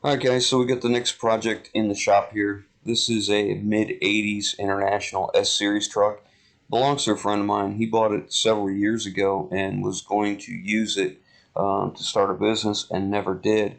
Alright guys, so we got the next project in the shop here. This is a mid-80s International S-Series truck. Belongs to a friend of mine. He bought it several years ago and was going to use it to start a business and never did.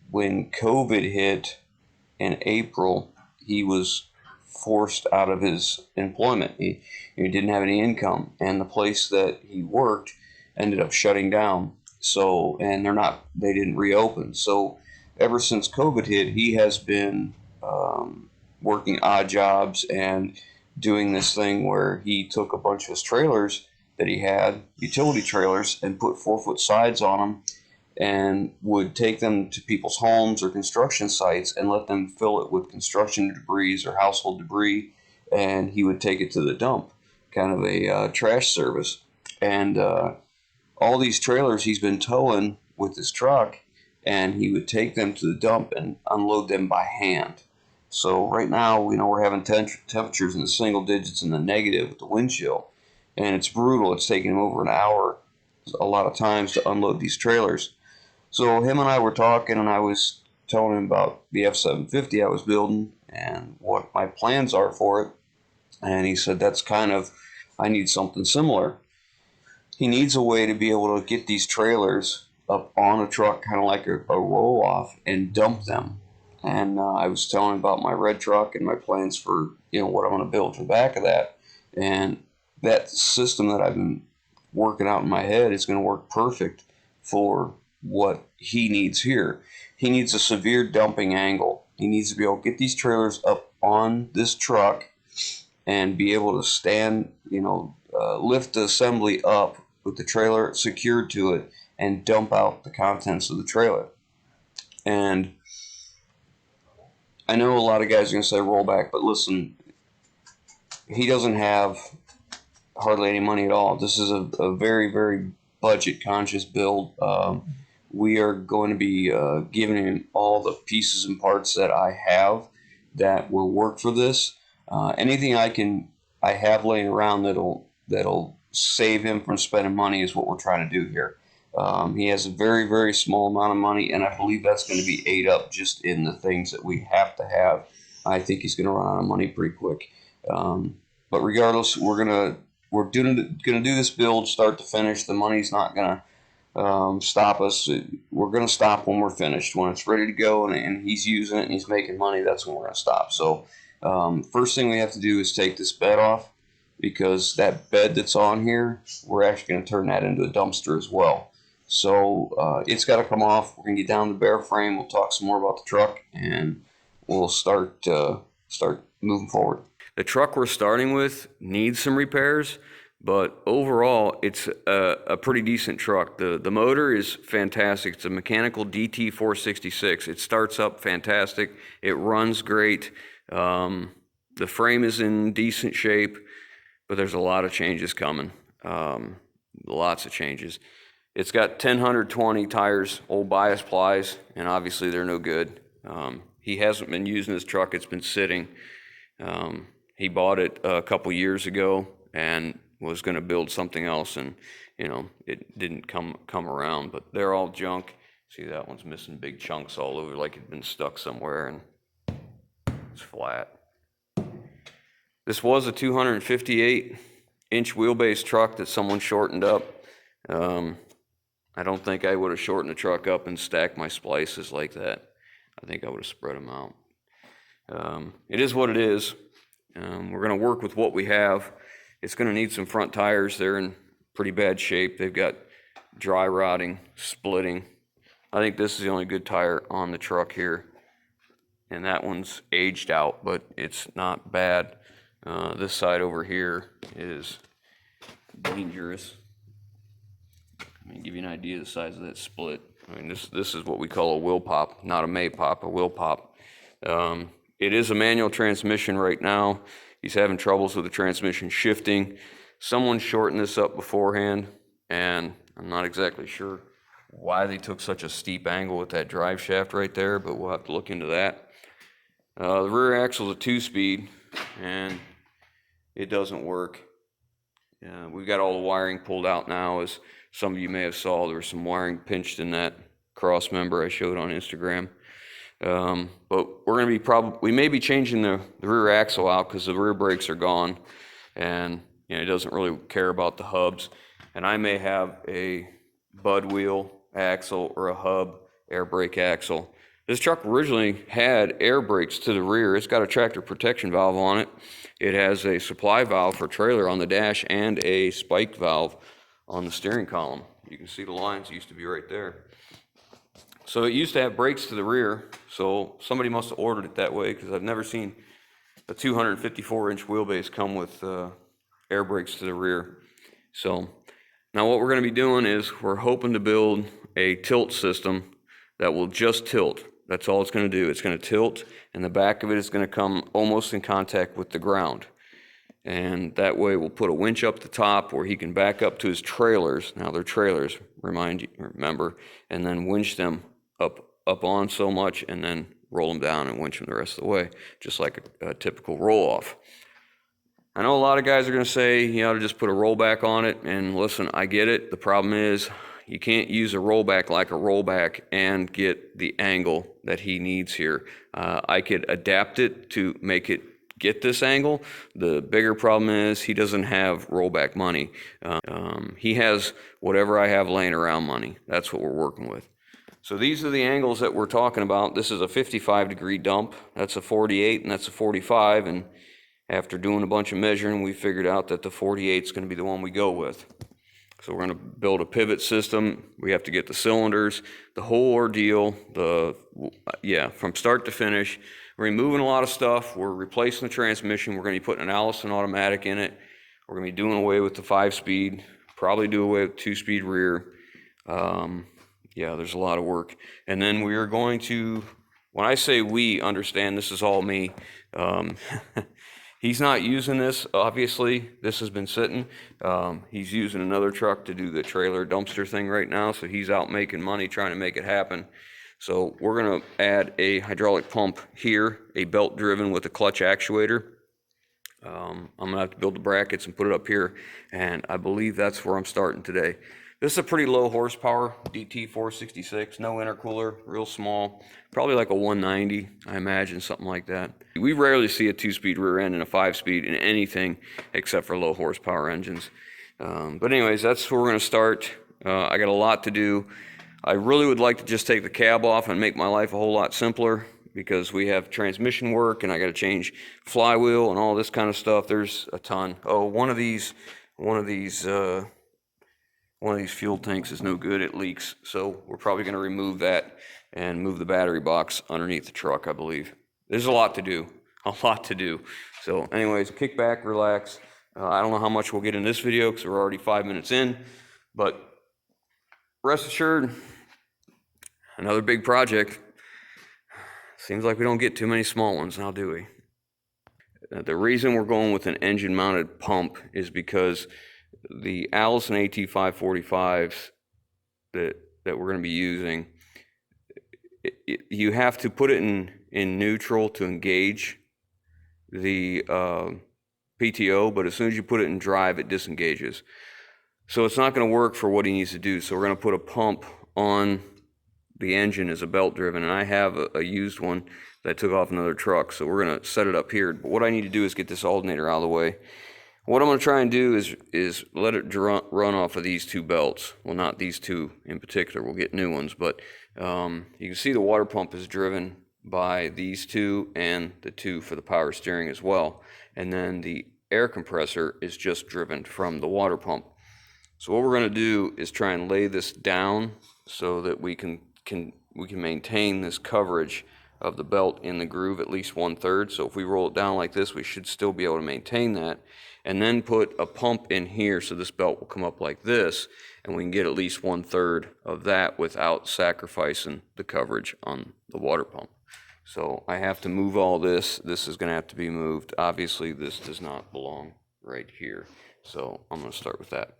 When COVID hit in April, he was forced out of his employment. He didn't have any income, and the place that he worked ended up shutting down. So, and they didn't reopen. So, ever since COVID hit, he has been working odd jobs and doing this thing where he took a bunch of his trailers that he had, utility trailers, and put 4-foot sides on them and would take them to people's homes or construction sites and let them fill it with construction debris or household debris, and he would take it to the dump, kind of a trash service. And all these trailers he's been towing with his truck, and he would take them to the dump and unload them by hand. So right now, we're having temperatures in the single digits in the negative with the wind chill, and it's brutal. It's taking him over an hour a lot of times to unload these trailers. So him and I were talking, and I was telling him about the F-750 I was building and what my plans are for it. And he said, I need something similar. He needs a way to be able to get these trailers up on a truck, kind of like a roll-off, and dump them. And I was telling him about my red truck and my plans for, what I'm going to build for the back of that. And that system that I've been working out in my head is going to work perfect for what he needs here. He needs a severe dumping angle. He needs to be able to get these trailers up on this truck and be able to stand, lift the assembly up with the trailer secured to it and dump out the contents of the trailer. And I know a lot of guys are going to say rollback, but listen, he doesn't have hardly any money at all. This is a very, very budget conscious build. We are going to be giving him all the pieces and parts that I have that will work for this. Anything I have laying around that'll save him from spending money is what we're trying to do here. He has a very, very small amount of money, and I believe that's going to be ate up just in the things that we have to have. I think he's going to run out of money pretty quick. But regardless, we're gonna do this build start to finish. The money's not gonna stop us. We're gonna stop when we're finished. When it's ready to go and he's using it and he's making money, that's when we're gonna stop. So first thing we have to do is take this bed off, because that bed that's on here, we're actually going to turn that into a dumpster as well. So it's got to come off. We're going to get down to the bare frame. We'll talk some more about the truck, and we'll start moving forward. The truck we're starting with needs some repairs, but overall, it's a pretty decent truck. The motor is fantastic. It's a mechanical DT 466. It starts up fantastic. It runs great. The frame is in decent shape, but there's a lot of changes coming. Lots of changes. It's got 10/120 tires, old bias plies, and obviously they're no good. He hasn't been using his truck. It's been sitting. He bought it a couple years ago and was going to build something else, and it didn't come around. But they're all junk. See, that one's missing big chunks all over, like it'd been stuck somewhere, and it's flat. This was a 258-inch wheelbase truck that someone shortened up. I don't think I would have shortened the truck up and stacked my splices like that. I think I would have spread them out. It is what it is. We're going to work with what we have. It's going to need some front tires. They're in pretty bad shape. They've got dry rotting, splitting. I think this is the only good tire on the truck here. And that one's aged out, but it's not bad. This side over here is dangerous. Let me give you an idea of the size of that split. I mean, this is what we call a wheel pop, not a may pop, a wheel pop. It is a manual transmission right now. He's having troubles with the transmission shifting. Someone shortened this up beforehand, and I'm not exactly sure why they took such a steep angle with that drive shaft right there, but we'll have to look into that. The rear axle is a 2-speed, and it doesn't work. We've got all the wiring pulled out now. As some of you may have saw, there was some wiring pinched in that cross member I showed on Instagram. But we're going to be we may be changing the rear axle out because the rear brakes are gone, and you know, it doesn't really care about the hubs. And I may have a bud wheel axle or a hub air brake axle. This truck originally had air brakes to the rear. It's got a tractor protection valve on it. It has a supply valve for trailer on the dash and a spike valve on the steering column. You can see the lines used to be right there. So it used to have brakes to the rear, so somebody must have ordered it that way, because I've never seen a 254-inch wheelbase come with air brakes to the rear. So now what we're going to be doing is we're hoping to build a tilt system that will just tilt. That's all it's going to do. It's going to tilt, and the back of it is going to come almost in contact with the ground. And that way we'll put a winch up the top where he can back up to his trailers. Now they're trailers, remember, and then winch them up on so much, and then roll them down and winch them the rest of the way, just like a typical roll-off. I know a lot of guys are going to say you ought to just put a rollback on it, and listen, I get it. The problem is you can't use a rollback like a rollback and get the angle that he needs here. I could adapt it to make it get this angle. The bigger problem is he doesn't have rollback money. He has whatever I have laying around money. That's what we're working with. So these are the angles that we're talking about. This is a 55-degree dump. That's a 48, and that's a 45. And after doing a bunch of measuring, we figured out that the 48 is going to be the one we go with. So we're going to build a pivot system. We have to get the cylinders, the whole ordeal, from start to finish. We're removing a lot of stuff. We're replacing the transmission. We're going to be putting an Allison automatic in it. We're going to be doing away with the 5-speed, probably do away with 2-speed rear. There's a lot of work. And then we are going to, when I say we, understand this is all me. He's not using this, obviously. This has been sitting. He's using another truck to do the trailer dumpster thing right now, so he's out making money trying to make it happen. So we're going to add a hydraulic pump here, a belt driven with a clutch actuator. I'm going to have to build the brackets and put it up here, and I believe that's where I'm starting today. This is a pretty low horsepower DT 466, no intercooler, real small, probably like a 190, I imagine, something like that. We rarely see a 2-speed rear end and a 5-speed in anything except for low horsepower engines. But anyways, that's where we're going to start. I got a lot to do. I really would like to just take the cab off and make my life a whole lot simpler, because we have transmission work and I got to change flywheel and all this kind of stuff. There's a ton. Oh, one of these fuel tanks is no good. It leaks. So we're probably going to remove that and move the battery box underneath the truck, I believe. There's a lot to do. So anyways, kick back, relax. I don't know how much we'll get in this video because we're already 5 minutes in, but rest assured, another big project. Seems like we don't get too many small ones now, do we? The reason we're going with an engine-mounted pump is because the Allison AT545s that we're going to be using, you have to put it in neutral to engage the PTO, but as soon as you put it in drive, it disengages. So it's not going to work for what he needs to do. So we're going to put a pump on the engine as a belt driven, and I have a used one that I took off another truck, so we're going to set it up here. But what I need to do is get this alternator out of the way. What I'm going to try and do is let it run off of these two belts. Well, not these two in particular. We'll get new ones, but you can see the water pump is driven by these two and the two for the power steering as well. And then the air compressor is just driven from the water pump. So what we're going to do is try and lay this down so that we can maintain this coverage of the belt in the groove at least 1/3. So if we roll it down like this, we should still be able to maintain that. And then put a pump in here so this belt will come up like this, and we can get at least 1/3 of that without sacrificing the coverage on the water pump. So I have to move all this. This is going to have to be moved. Obviously, this does not belong right here. So I'm going to start with that.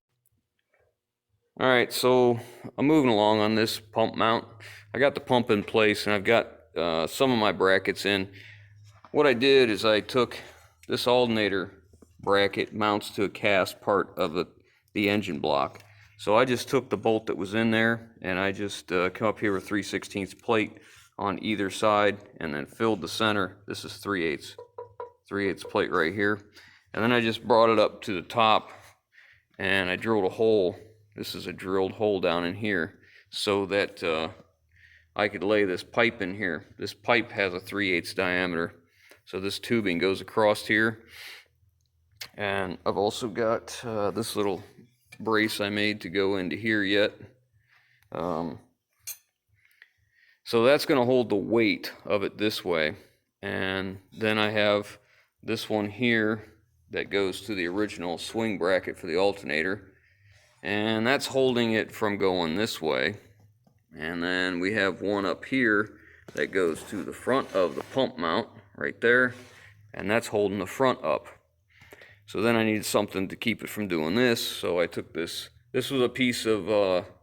All right, so I'm moving along on this pump mount. I got the pump in place, and I've got some of my brackets in. What I did is I took this alternator bracket, mounts to a cast part of the engine block. So I just took the bolt that was in there and I just come up here with 3/16 plate on either side and then filled the center. This is 3/8 plate right here. And then I just brought it up to the top and I drilled a hole. This is a drilled hole down in here so that I could lay this pipe in here. This pipe has a 3/8 diameter. So this tubing goes across here. And I've also got this little brace I made to go into here yet. So that's going to hold the weight of it this way. And then I have this one here that goes to the original swing bracket for the alternator. And that's holding it from going this way. And then we have one up here that goes to the front of the pump mount right there. And that's holding the front up. So then I needed something to keep it from doing this. So I took this. This was a piece of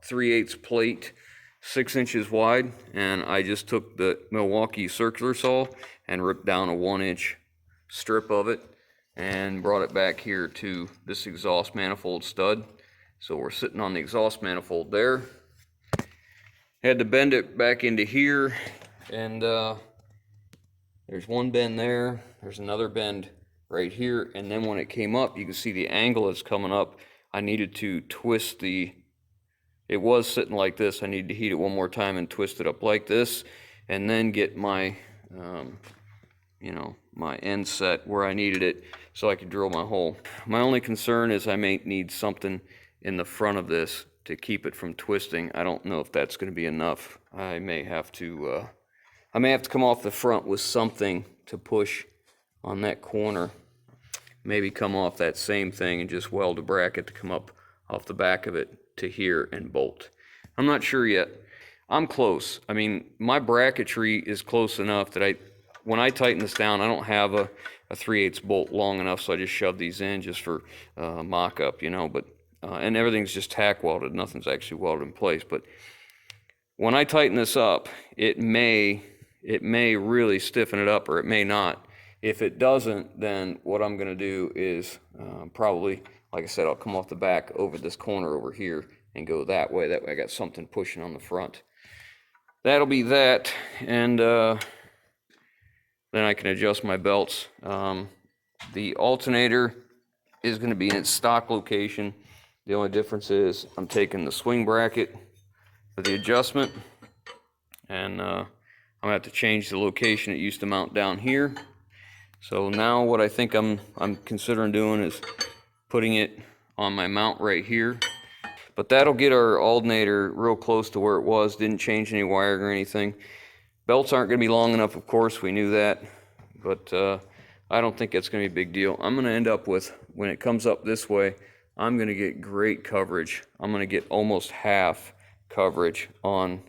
3/8 plate, 6 inches wide. And I just took the Milwaukee circular saw and ripped down a 1-inch strip of it and brought it back here to this exhaust manifold stud. So we're sitting on the exhaust manifold there. Had to bend it back into here, and there's one bend there, there's another bend right here, and then when it came up, you can see the angle that's coming up. I needed to twist it was sitting like this. I needed to heat it one more time and twist it up like this, and then get my my end set where I needed it so I could drill my hole. My only concern is I may need something in the front of this to keep it from twisting. I don't know if that's going to be enough. I may have to come off the front with something to push on that corner. Maybe come off that same thing and just weld a bracket to come up off the back of it to here and bolt. I'm not sure yet. I'm close. I mean, my bracketry is close enough that when I tighten this down, I don't have a 3/8 bolt long enough, so I just shove these in just for mock-up, but and everything's just tack welded. Nothing's actually welded in place. But when I tighten this up, it may really stiffen it up, or it may not. If it doesn't, then what I'm going to do is probably, like I said, I'll come off the back over this corner over here and go that way. That way I got something pushing on the front. That'll be that, and then I can adjust my belts. The alternator is going to be in its stock location. The only difference is I'm taking the swing bracket for the adjustment, and I'm going to have to change the location it used to mount down here. So now what I think I'm considering doing is putting it on my mount right here. But that'll get our alternator real close to where it was. Didn't change any wiring or anything. Belts aren't going to be long enough, of course, we knew that. But I don't think it's going to be a big deal. I'm going to end up with, when it comes up this way, I'm going to get great coverage. I'm going to get almost half coverage on,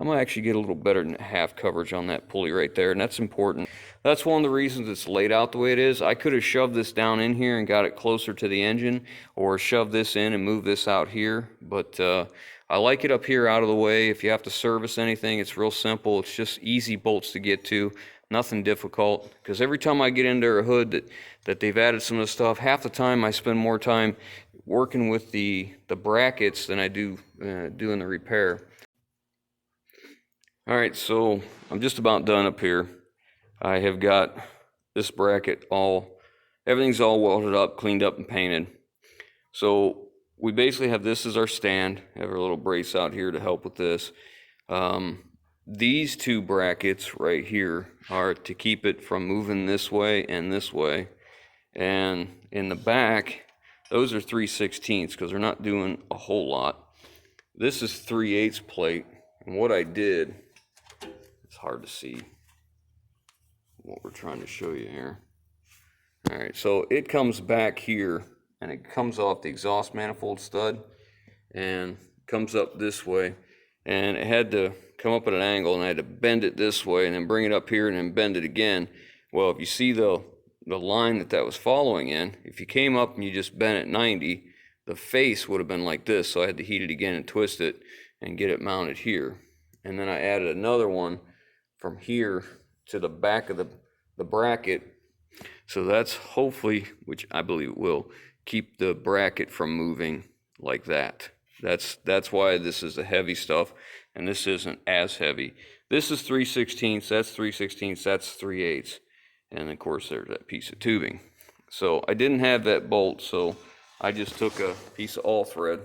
I'm going to actually get a little better than half coverage on that pulley right there, and that's important. That's one of the reasons it's laid out the way it is. I could have shoved this down in here and got it closer to the engine, or shoved this in and moved this out here, but I like it up here out of the way. If you have to service anything, it's real simple. It's just easy bolts to get to, nothing difficult, because every time I get into a hood that they've added some of the stuff, half the time I spend more time working with the brackets than I do doing the repair. All right, so I'm just about done up here. I have got this bracket everything's all welded up, cleaned up, and painted. So we basically have this as our stand. I have our little brace out here to help with this. These two brackets right here are to keep it from moving this way and this way. And in the back, those are 3/16 because they're not doing a whole lot. This is 3/8 plate. And what I did, it's hard to see what we're trying to show you here. All right, so it comes back here and it comes off the exhaust manifold stud and comes up this way, and it had to come up at an angle, and I had to bend it this way and then bring it up here and then bend it again. Well, if you see the line that was following in, if you came up and you just bent it 90, the face would have been like this, so I had to heat it again and twist it and get it mounted here. And then I added another one from here to the back of the bracket. So that's hopefully, which I believe it will, keep the bracket from moving like that. That's why this is the heavy stuff, and this isn't as heavy. This is 3/16, that's 3/16, that's 3/8, and of course there's that piece of tubing. So I didn't have that bolt, so I just took a piece of all thread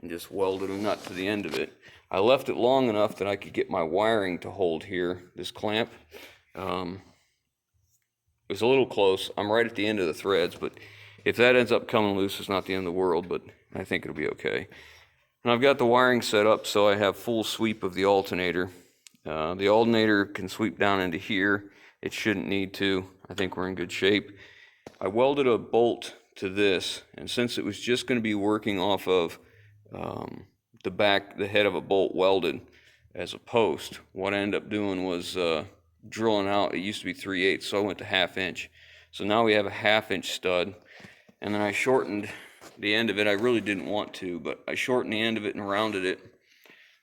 and just welded a nut to the end of it. I left it long enough that I could get my wiring to hold here, this clamp. It was a little close. I'm right at the end of the threads, but if that ends up coming loose, it's not the end of the world, but I think it'll be okay. And I've got the wiring set up so I have full sweep of the alternator. The alternator can sweep down into here. It shouldn't need to. I think we're in good shape. I welded a bolt to this, and since it was just going to be working off of the head of a bolt welded as a post, what I ended up doing was drilling out. It used to be 3/8, so I went to 1/2 inch. So now we have a 1/2 inch stud, and then I shortened the end of it. I really didn't want to, but I shortened the end of it and rounded it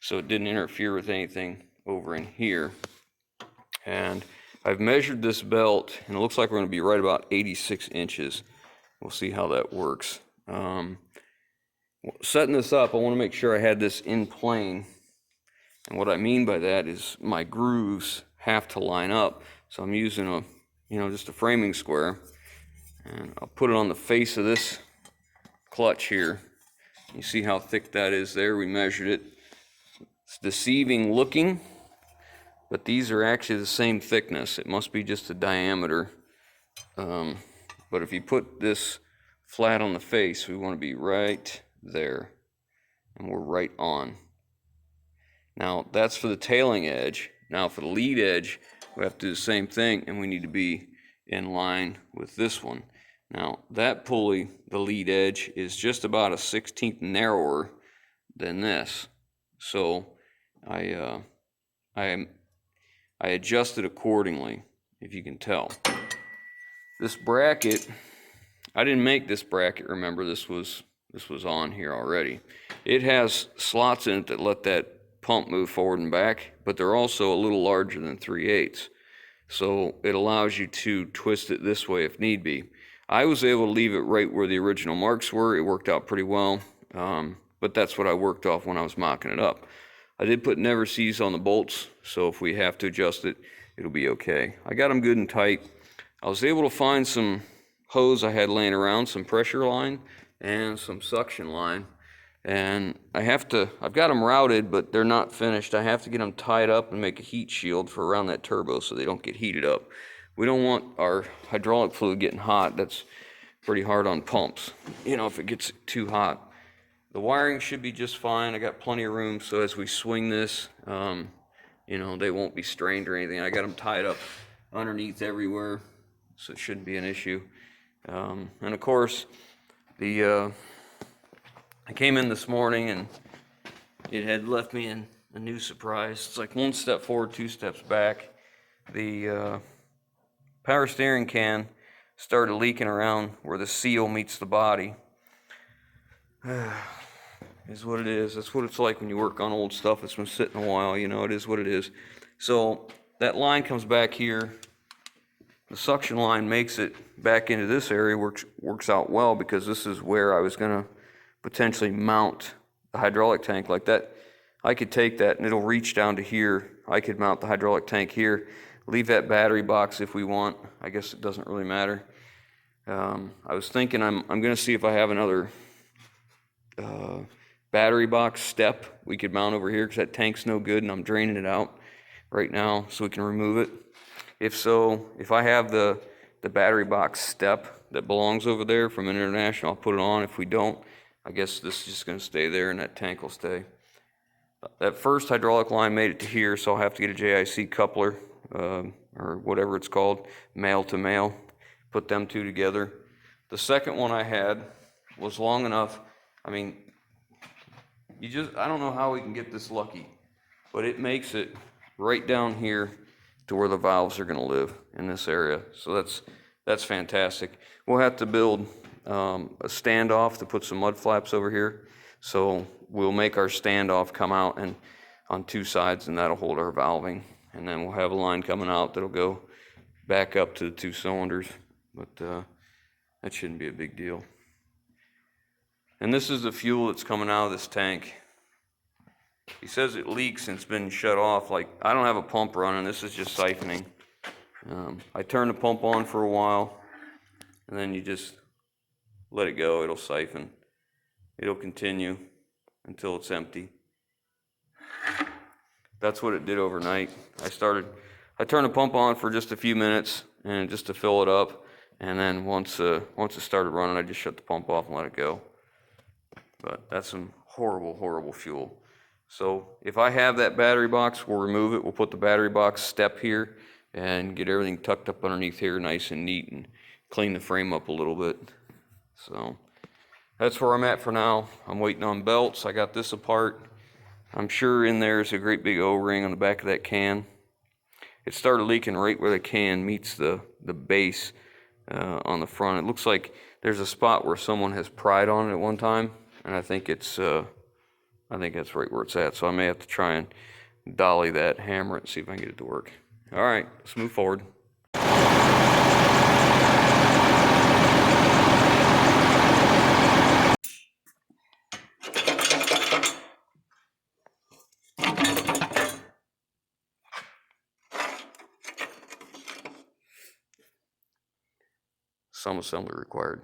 so it didn't interfere with anything over in here. And I've measured this belt, and it looks like we're going to be right about 86 inches. We'll see how that works. Setting this up, I want to make sure I had this in plane. And what I mean by that is my grooves have to line up. So I'm using just a framing square, and I'll put it on the face of this clutch here. You see how thick that is there? We measured it. It's deceiving looking, but these are actually the same thickness. It must be just the diameter. But if you put this flat on the face, we want to be right there, and we're right on. Now that's for the tailing edge. Now for the lead edge, we have to do the same thing, and we need to be in line with this one. Now that pulley, the lead edge, is just about a 1/16 narrower than this. So I adjusted accordingly, if you can tell. This bracket, I didn't make this bracket, remember, this was on here already. It has slots in it that let that pump move forward and back, but they're also a little larger than 3/8. So it allows you to twist it this way if need be. I was able to leave it right where the original marks were. It worked out pretty well, but that's what I worked off when I was mocking it up. I did put never seize on the bolts, so if we have to adjust it, it'll be okay. I got them good and tight. I was able to find some hose I had laying around, some pressure line and some suction line, and I've got them routed, but they're not finished. I have to get them tied up and make a heat shield for around that turbo so they don't get heated up. We don't want our hydraulic fluid getting hot. That's pretty hard on pumps, if it gets too hot. The wiring should be just fine. I got plenty of room, so as we swing this, they won't be strained or anything. I got them tied up underneath everywhere, so it shouldn't be an issue. And of course, I came in this morning and it had left me in a new surprise. It's like 1 step forward, 2 steps back. The power steering can started leaking around where the seal meets the body. Is what it is. That's what it's like when you work on old stuff that's been sitting a while. It is what it is. So that line comes back here. The suction line makes it back into this area, works out well, because this is where I was going to potentially mount the hydraulic tank like that. I could take that and it'll reach down to here. I could mount the hydraulic tank here, leave that battery box if we want. I guess it doesn't really matter. I was thinking I'm going to see if I have another battery box step we could mount over here, because that tank's no good and I'm draining it out right now so we can remove it. If so, if I have the battery box step that belongs over there from International, I'll put it on. If we don't, I guess this is just going to stay there and that tank will stay. That first hydraulic line made it to here, so I'll have to get a JIC coupler, or whatever it's called, male to male, put them two together. The second one I had was long enough. I mean, I don't know how we can get this lucky, but it makes it right down here to where the valves are going to live in this area. So that's fantastic. We'll have to build a standoff to put some mud flaps over here. So we'll make our standoff come out and on two sides, and that'll hold our valving. And then we'll have a line coming out that'll go back up to the 2 cylinders. But that shouldn't be a big deal. And this is the fuel that's coming out of this tank. He says it leaks and it's been shut off. Like, I don't have a pump running, this is just siphoning. I turn the pump on for a while, and then you just let it go, it'll siphon. It'll continue until it's empty. That's what it did overnight. I turned the pump on for just a few minutes, and just to fill it up, and then once it started running, I just shut the pump off and let it go. But that's some horrible, horrible fuel. So if I have that battery box, we'll remove it. We'll put the battery box step here and get everything tucked up underneath here nice and neat, and clean the frame up a little bit. So that's where I'm at for now. I'm waiting on belts. I got this apart. I'm sure in there is a great big O-ring on the back of that can. It started leaking right where the can meets the base on the front. It looks like there's a spot where someone has pried on it at one time, and I think that's right where it's at. So I may have to try and dolly that, hammer it, and see if I can get it to work. All right, let's move forward. Some assembly required.